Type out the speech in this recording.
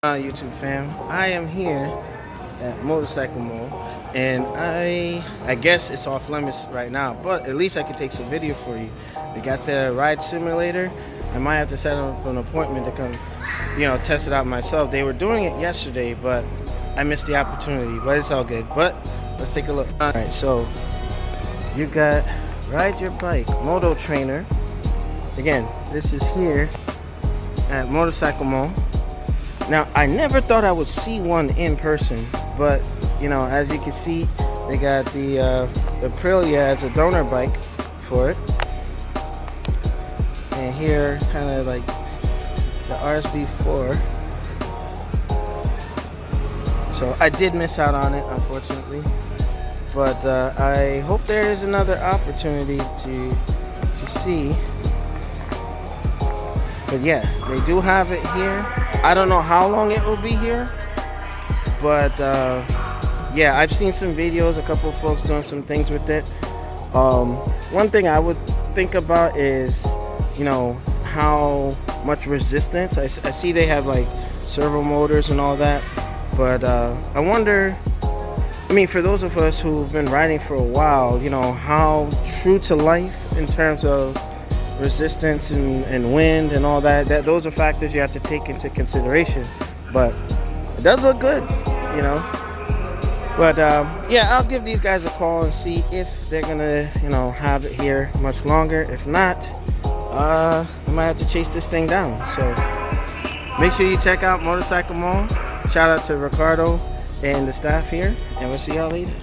YouTube fam, I am here at Motorcycle Mall, and I guess it's off limits right now, but at least I can take some video for you. They got the ride simulator. I might have to set up an appointment to come, test it out myself. They were doing it yesterday, but I missed the opportunity, but it's all good. But let's take a look. All right, so you got Ride Your Bike Moto Trainer. Again, this is here at Motorcycle Mall. Now, I never thought I would see one in person, but as you can see, they got the Aprilia as a donor bike for it, and here kind of like the RSV4. So I did miss out on it, unfortunately, but I hope there is another opportunity to see. But yeah, they do have it here. I don't know how long it will be here, but yeah, I've seen some videos, a couple of folks doing some things with it. One thing I would think about is, how much resistance. I see they have like servo motors and all that, but I wonder, for those of us who've been riding for a while, how true to life in terms of resistance and wind and all that, those are factors you have to take into consideration. But it does look good, but yeah, I'll give these guys a call and see if they're gonna have it here much longer. If not, I might have to chase this thing down. So make sure you check out Motorcycle Mall. Shout out to Ricardo and the staff here, and we'll see y'all later.